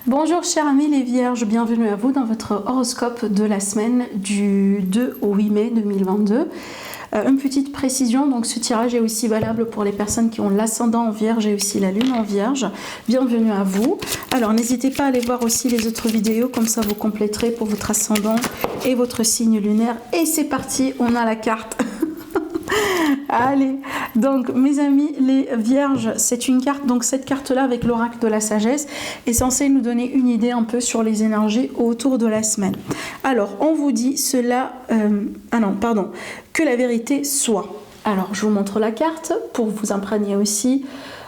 Bonjour chers amis les vierges, bienvenue à vous dans votre horoscope de la semaine du 2 au 8 mai 2022. Une petite précision, donc ce tirage est aussi valable pour les personnes qui ont l'ascendant en vierge et aussi la lune en vierge. Bienvenue à vous. Alors n'hésitez pas à aller voir aussi les autres vidéos, comme ça vous compléterez pour votre ascendant et votre signe lunaire. Et c'est parti, on a la carte. Allez, donc mes amis les vierges, c'est une carte, donc cette carte là avec l'oracle de la sagesse est censée nous donner une idée un peu sur les énergies autour de la semaine. Alors on vous dit cela, que la vérité soit. Alors je vous montre la carte pour vous imprégner aussi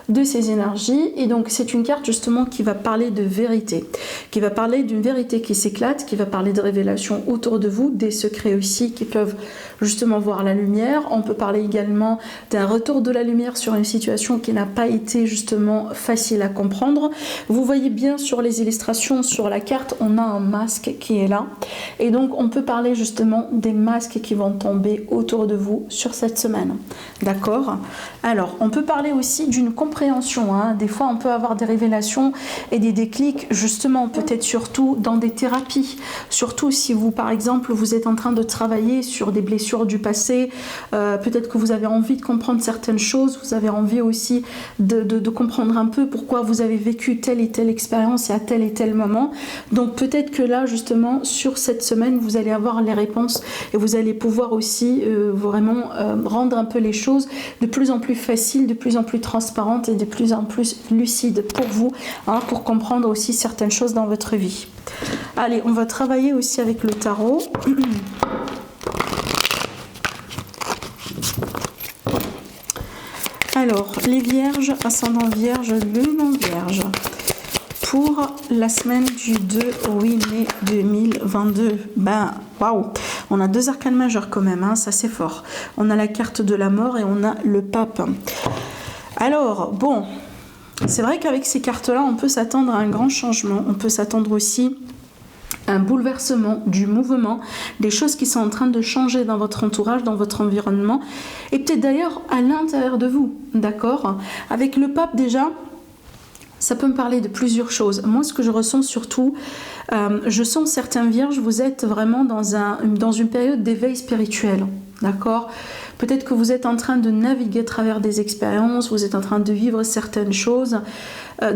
de ces énergies, et donc c'est une carte justement qui va parler de vérité, qui va parler d'une vérité qui s'éclate, qui va parler de révélations autour de vous, des secrets aussi qui peuvent justement voir la lumière. On peut parler également d'un retour de la lumière sur une situation qui n'a pas été justement facile à comprendre. Vous voyez bien sur les illustrations sur la carte, on a un masque qui est là, et donc on peut parler justement des masques qui vont tomber autour de vous sur cette semaine, d'accord? Alors on peut parler aussi d'une compréhension, hein. Des fois on peut avoir des révélations et des déclics justement peut-être surtout dans des thérapies, surtout si vous par exemple vous êtes en train de travailler sur des blessures du passé, peut-être que vous avez envie de comprendre certaines choses, vous avez envie aussi de comprendre un peu pourquoi vous avez vécu telle et telle expérience et à tel et tel moment. Donc peut-être que là justement sur cette semaine vous allez avoir les réponses et vous allez pouvoir aussi vraiment rendre un peu les choses de plus en plus faciles, de plus en plus transparentes et de plus en plus lucides pour vous, hein, pour comprendre aussi certaines choses dans votre vie. Allez, on va travailler aussi avec le tarot. Alors, les vierges, ascendant vierge, lune en vierge, pour la semaine du 2 au 8 mai 2022. Ben, waouh, on a deux arcanes majeures quand même, hein, ça c'est fort. On a la carte de la mort et on a le pape. Alors, bon, c'est vrai qu'avec ces cartes-là, on peut s'attendre à un grand changement, on peut s'attendre aussi à un bouleversement du mouvement, des choses qui sont en train de changer dans votre entourage, dans votre environnement, et peut-être d'ailleurs à l'intérieur de vous, d'accord? Avec le pape déjà, ça peut me parler de plusieurs choses. Moi, ce que je ressens surtout, je sens certains vierges, vous êtes vraiment dans une période d'éveil spirituel, d'accord? Peut-être que vous êtes en train de naviguer à travers des expériences, vous êtes en train de vivre certaines choses,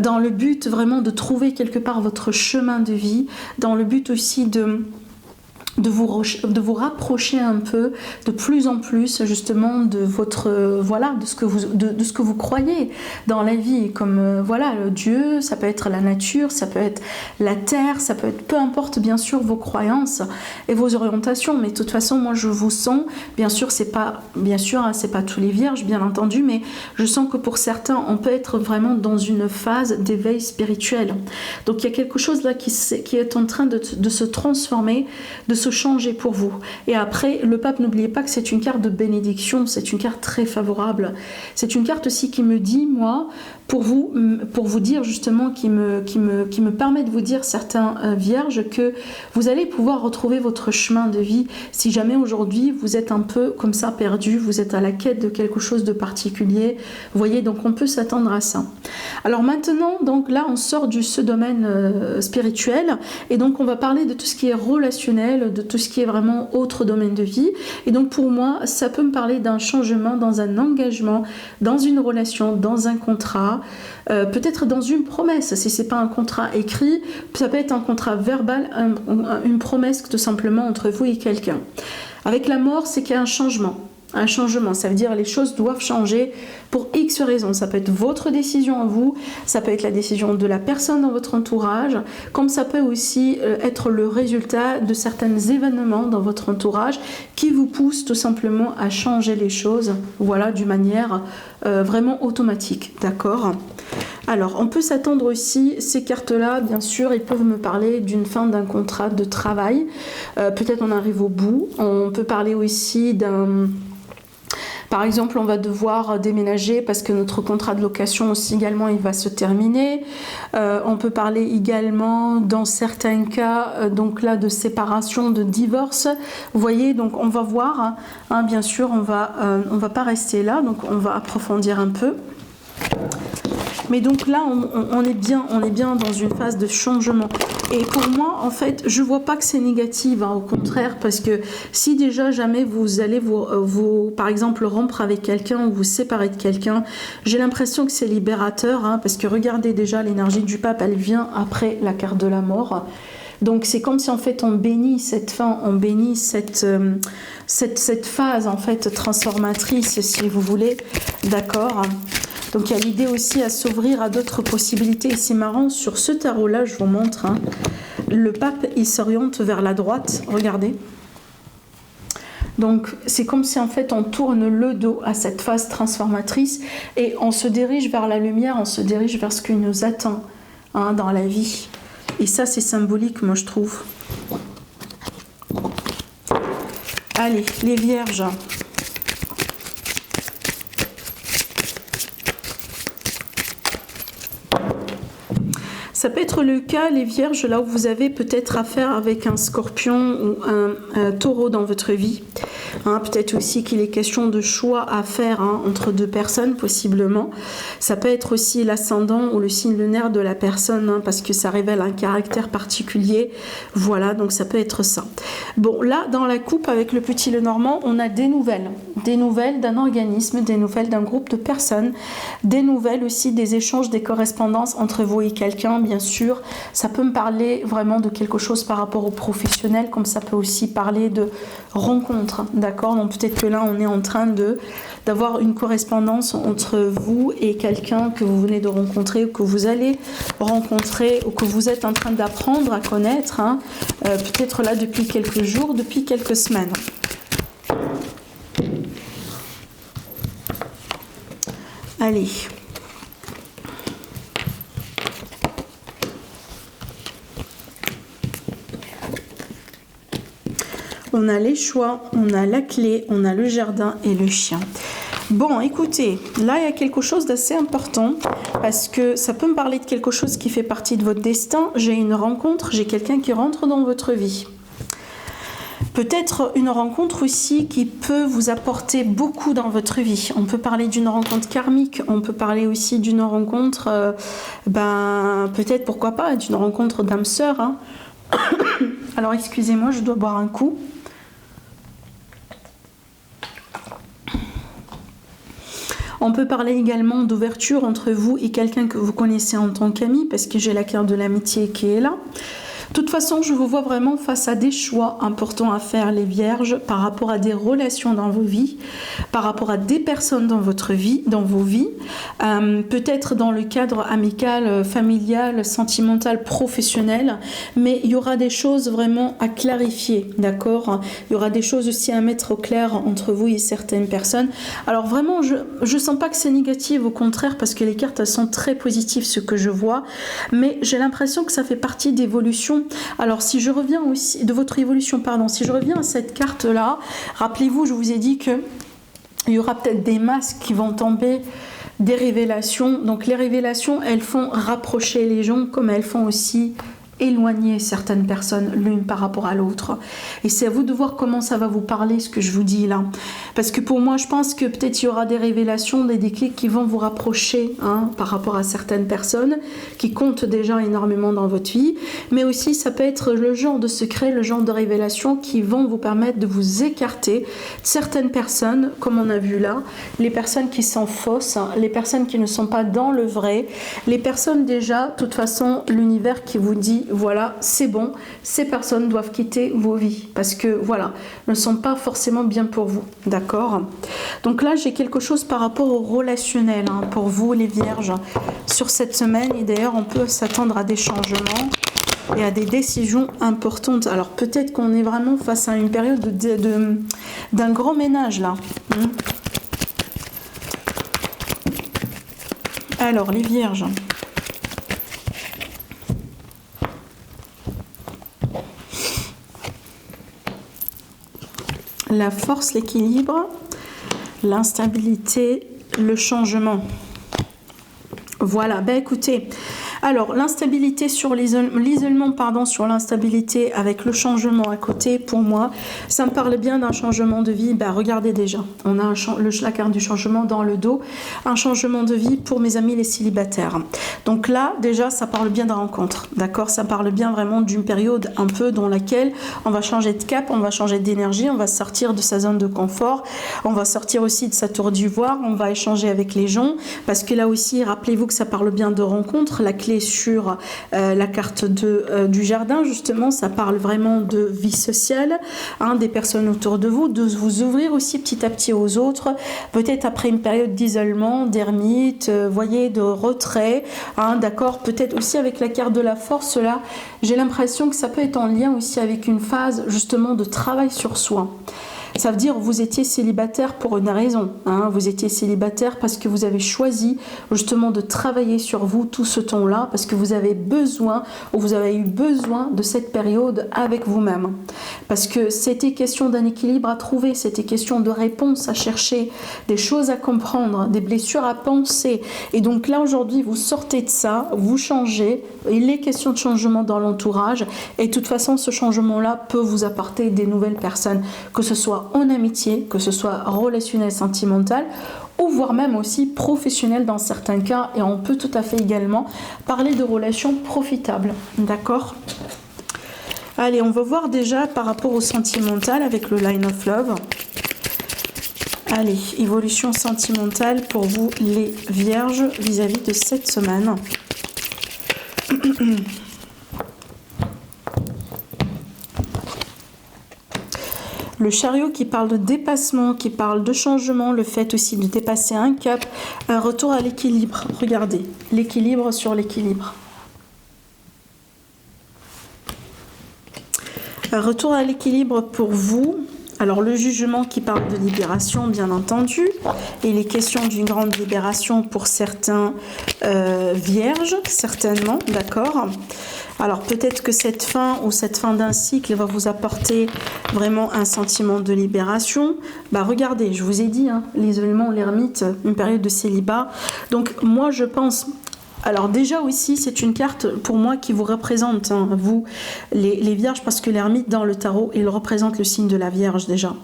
dans le but vraiment de trouver quelque part votre chemin de vie, dans le but aussi de vous rapprocher un peu de plus en plus justement de votre de ce que vous croyez dans la vie, comme le Dieu, ça peut être la nature, ça peut être la terre, ça peut être peu importe bien sûr vos croyances et vos orientations, mais de toute façon moi je vous sens, bien sûr c'est pas tous les vierges bien entendu, mais je sens que pour certains on peut être vraiment dans une phase d'éveil spirituel. Donc il y a quelque chose là qui est en train de se transformer, de se changer pour vous. Et après, le pape, n'oubliez pas que c'est une carte de bénédiction, c'est une carte très favorable. C'est une carte aussi qui me dit, moi, pour vous dire justement, qui me permet de vous dire, certains vierges, que vous allez pouvoir retrouver votre chemin de vie si jamais aujourd'hui vous êtes un peu comme ça perdu, vous êtes à la quête de quelque chose de particulier. Vous voyez, donc on peut s'attendre à ça. Alors maintenant, donc là, on sort de ce domaine spirituel, et donc on va parler de tout ce qui est relationnel, de tout ce qui est vraiment autre domaine de vie. Et donc pour moi, ça peut me parler d'un changement, dans un engagement, dans une relation, dans un contrat, peut-être dans une promesse. Si c'est pas un contrat écrit, ça peut être un contrat verbal, une promesse tout simplement entre vous et quelqu'un. Avec la mort, c'est qu'il y a un changement. Un changement, ça veut dire les choses doivent changer pour X raisons. Ça peut être votre décision à vous, ça peut être la décision de la personne dans votre entourage, comme ça peut aussi être le résultat de certains événements dans votre entourage qui vous poussent tout simplement à changer les choses, voilà, d'une manière vraiment automatique, d'accord? Alors, on peut s'attendre aussi, ces cartes-là, bien sûr, ils peuvent me parler d'une fin d'un contrat de travail. Peut-être on arrive au bout. On peut parler aussi d'un... Par exemple, on va devoir déménager parce que notre contrat de location aussi également, il va se terminer. On peut parler également, dans certains cas, donc là, de séparation, de divorce. Vous voyez, donc on va voir, hein, bien sûr, on va pas rester là, donc on va approfondir un peu. Mais donc là, on est bien dans une phase de changement. Et pour moi, en fait, je vois pas que c'est négatif, hein, au contraire, parce que si déjà jamais vous allez par exemple, rompre avec quelqu'un ou vous séparer de quelqu'un, j'ai l'impression que c'est libérateur, hein, parce que regardez déjà l'énergie du pape, elle vient après la carte de la mort. Donc c'est comme si en fait on bénit cette fin, on bénit cette phase en fait transformatrice, si vous voulez, d'accord. Donc il y a l'idée aussi à s'ouvrir à d'autres possibilités. Et c'est marrant, sur ce tarot-là, je vous montre, hein, le pape, il s'oriente vers la droite, regardez. Donc c'est comme si en fait on tourne le dos à cette phase transformatrice et on se dirige vers la lumière, on se dirige vers ce qui nous attend, hein, dans la vie. Et ça, c'est symbolique, moi, je trouve. Allez, les vierges. Ça peut être le cas, les vierges, là où vous avez peut-être affaire avec un scorpion ou un taureau dans votre vie. Hein, peut-être aussi qu'il est question de choix à faire, hein, entre deux personnes, possiblement. Ça peut être aussi l'ascendant ou le signe lunaire de la personne, hein, parce que ça révèle un caractère particulier. Voilà, donc ça peut être ça. Bon, là, dans la coupe avec le petit Lenormand, on a des nouvelles d'un organisme, des nouvelles d'un groupe de personnes, des nouvelles aussi des échanges, des correspondances entre vous et quelqu'un, bien sûr. Ça peut me parler vraiment de quelque chose par rapport au professionnel, comme ça peut aussi parler de rencontres, d'accord. Donc peut-être que là, on est en train d'avoir une correspondance entre vous et quelqu'un que vous venez de rencontrer ou que vous allez rencontrer ou que vous êtes en train d'apprendre à connaître, hein, peut-être là depuis quelques jours, depuis quelques semaines. Allez. On a les choix, on a la clé, on a le jardin et le chien. Bon, écoutez, là, il y a quelque chose d'assez important parce que ça peut me parler de quelque chose qui fait partie de votre destin. J'ai une rencontre, j'ai quelqu'un qui rentre dans votre vie. Peut-être une rencontre aussi qui peut vous apporter beaucoup dans votre vie. On peut parler d'une rencontre karmique, on peut parler aussi d'une rencontre, peut-être, pourquoi pas, d'une rencontre d'âme sœur, hein. Alors, excusez-moi, je dois boire un coup. On peut parler également d'ouverture entre vous et quelqu'un que vous connaissez en tant qu'ami, parce que j'ai la carte de l'amitié qui est là. De toute façon, je vous vois vraiment face à des choix importants à faire, les vierges, par rapport à des relations dans vos vies, par rapport à des personnes dans votre vie, dans vos vies, peut-être dans le cadre amical, familial, sentimental, professionnel, mais il y aura des choses vraiment à clarifier, d'accord? Il y aura des choses aussi à mettre au clair entre vous et certaines personnes. Alors vraiment, je sens pas que c'est négatif, au contraire, parce que les cartes, elles sont très positives, ce que je vois, mais j'ai l'impression que ça fait partie d'évolution. Alors si je reviens aussi de votre évolution, pardon, si je reviens à cette carte là, rappelez-vous, je vous ai dit que il y aura peut-être des masques qui vont tomber, des révélations. Donc les révélations, elles font rapprocher les gens, comme elles font aussi éloigner certaines personnes l'une par rapport à l'autre. Et c'est à vous de voir comment ça va vous parler, ce que je vous dis là. Parce que pour moi, je pense que peut-être il y aura des révélations, des déclics qui vont vous rapprocher, hein, par rapport à certaines personnes qui comptent déjà énormément dans votre vie. Mais aussi, ça peut être le genre de secret, le genre de révélations qui vont vous permettre de vous écarter de certaines personnes, comme on a vu là, les personnes qui sont fausses, hein, les personnes qui ne sont pas dans le vrai, les personnes déjà, de toute façon, l'univers qui vous dit voilà, c'est bon, ces personnes doivent quitter vos vies parce que voilà, ne sont pas forcément bien pour vous, d'accord? Donc là, j'ai quelque chose par rapport au relationnel, hein, pour vous les vierges sur cette semaine. Et d'ailleurs, on peut s'attendre à des changements et à des décisions importantes. Alors peut-être qu'on est vraiment face à une période d'un grand ménage là. Alors les vierges, la force, l'équilibre, l'instabilité, le changement. Voilà, ben écoutez, Alors, l'instabilité sur l'isolement, pardon, sur l'instabilité avec le changement à côté, pour moi, ça me parle bien d'un changement de vie. Ben, regardez déjà, on a la carte du changement dans le dos, un changement de vie pour mes amis les célibataires. Donc là, déjà, ça parle bien de rencontre, d'accord? Ça parle bien vraiment d'une période un peu dans laquelle on va changer de cap, on va changer d'énergie, on va sortir de sa zone de confort, on va sortir aussi de sa tour d'ivoire, on va échanger avec les gens, parce que là aussi, rappelez-vous que ça parle bien de rencontre. La clé sur la carte du jardin, justement, ça parle vraiment de vie sociale, hein, des personnes autour de vous, de vous ouvrir aussi petit à petit aux autres, peut-être après une période d'isolement, d'ermite, voyez, de retrait, hein, d'accord, peut-être aussi avec la carte de la force, là, j'ai l'impression que ça peut être en lien aussi avec une phase, justement, de travail sur soi. Ça veut dire que vous étiez célibataire pour une raison, hein. Vous étiez célibataire parce que vous avez choisi justement de travailler sur vous tout ce temps-là, parce que vous avez besoin, ou vous avez eu besoin de cette période avec vous-même. Parce que c'était question d'un équilibre à trouver, c'était question de réponses à chercher, des choses à comprendre, des blessures à penser. Et donc là aujourd'hui vous sortez de ça, vous changez, il est question de changement dans l'entourage, et de toute façon ce changement-là peut vous apporter des nouvelles personnes, que ce soit en amitié, que ce soit relationnel, sentimental, ou voire même aussi professionnel dans certains cas, et on peut tout à fait également parler de relations profitables, d'accord? Allez, on va voir déjà par rapport au sentimental avec le Line of Love. Allez, évolution sentimentale pour vous les vierges vis-à-vis de cette semaine. Le chariot qui parle de dépassement, qui parle de changement, le fait aussi de dépasser un cap, un retour à l'équilibre. Regardez, l'équilibre sur l'équilibre. Un retour à l'équilibre pour vous. Alors le jugement qui parle de libération, bien entendu, et les questions d'une grande libération pour certains vierges, certainement, d'accord. Alors peut-être que cette fin ou cette fin d'un cycle va vous apporter vraiment un sentiment de libération. Bah regardez, je vous ai dit, hein, l'isolement, l'ermite, une période de célibat. Donc moi je pense... Alors déjà aussi, c'est une carte pour moi qui vous représente, hein, vous, les vierges, parce que l'ermite dans le tarot, il représente le signe de la Vierge déjà.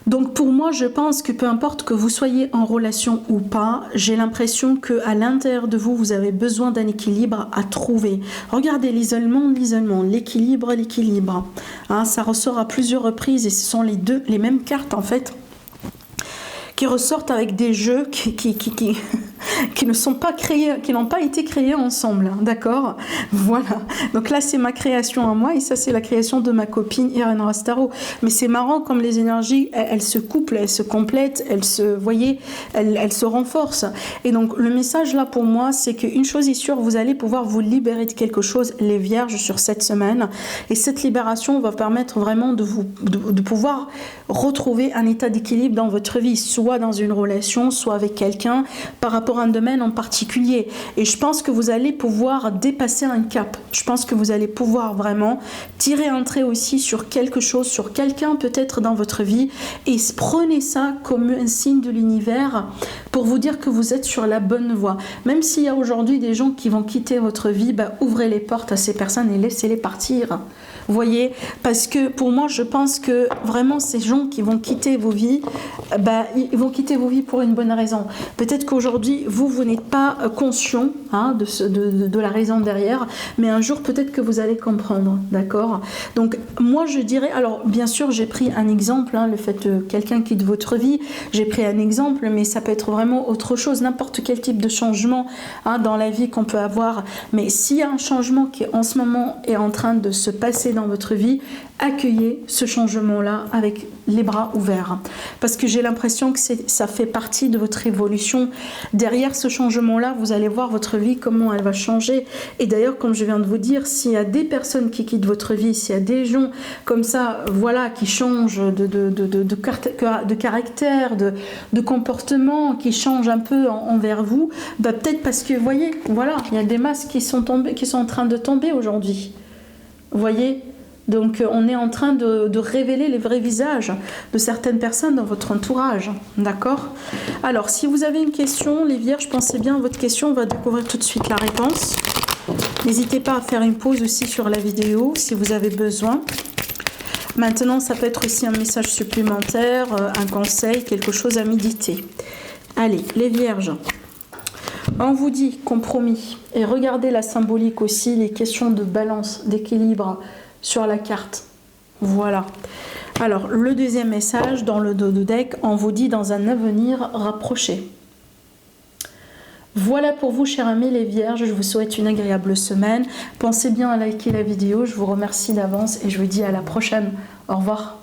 Donc pour moi, je pense que peu importe que vous soyez en relation ou pas, j'ai l'impression qu'à l'intérieur de vous, vous avez besoin d'un équilibre à trouver. Regardez l'isolement, l'équilibre, l'équilibre. Hein, ça ressort à plusieurs reprises et ce sont les mêmes cartes en fait qui ressortent avec des jeux qui ne sont pas créés, qui n'ont pas été créés ensemble, d'accord? Voilà. Donc là, c'est ma création à moi et ça, c'est la création de ma copine Irène Rastaro. Mais c'est marrant comme les énergies, elles se couplent, elles se complètent, elles se renforcent. Et donc, le message là pour moi, c'est qu'une chose est sûre, vous allez pouvoir vous libérer de quelque chose, les vierges, sur cette semaine. Et cette libération va permettre vraiment de pouvoir retrouver un état d'équilibre dans votre vie, soit dans une relation, soit avec quelqu'un, par rapport à un domaine en particulier. Et je pense que vous allez pouvoir dépasser un cap. Je pense que vous allez pouvoir vraiment tirer un trait aussi sur quelque chose, sur quelqu'un peut-être dans votre vie, et prenez ça comme un signe de l'univers pour vous dire que vous êtes sur la bonne voie. Même s'il y a aujourd'hui des gens qui vont quitter votre vie, bah, ouvrez les portes à ces personnes et laissez-les partir. Vous voyez, parce que pour moi, je pense que vraiment ces gens qui vont quitter vos vies, bah, ils vont quitter vos vies pour une bonne raison. Peut-être qu'aujourd'hui, vous n'êtes pas conscient, hein, de la raison derrière, mais un jour, peut-être que vous allez comprendre, d'accord? Donc, moi, je dirais, alors, bien sûr, j'ai pris un exemple, hein, le fait que quelqu'un quitte votre vie, j'ai pris un exemple, mais ça peut être vraiment autre chose, n'importe quel type de changement, hein, dans la vie qu'on peut avoir. Mais s'il y a un changement qui, en ce moment, est en train de se passer dans votre vie, accueillez ce changement-là avec les bras ouverts. Parce que j'ai l'impression que ça fait partie de votre évolution. Derrière ce changement-là, vous allez voir votre vie, comment elle va changer. Et d'ailleurs, comme je viens de vous dire, s'il y a des personnes qui quittent votre vie, s'il y a des gens comme ça, voilà, qui changent de caractère, de comportement, qui changent un peu envers vous, bah, peut-être parce que, vous voyez, voilà, il y a des masques qui sont en train de tomber aujourd'hui. Vous voyez? Donc on est en train de révéler les vrais visages de certaines personnes dans votre entourage, d'accord? Alors si vous avez une question, les vierges, pensez bien à votre question, on va découvrir tout de suite la réponse. N'hésitez pas à faire une pause aussi sur la vidéo si vous avez besoin. Maintenant, ça peut être aussi un message supplémentaire, un conseil, quelque chose à méditer. Allez, les vierges. On vous dit compromis. Et regardez la symbolique aussi, les questions de balance, d'équilibre sur la carte. Voilà. Alors, le deuxième message dans le dos de deck, on vous dit dans un avenir rapproché. Voilà pour vous, chers amis les vierges, je vous souhaite une agréable semaine. Pensez bien à liker la vidéo, je vous remercie d'avance et je vous dis à la prochaine. Au revoir.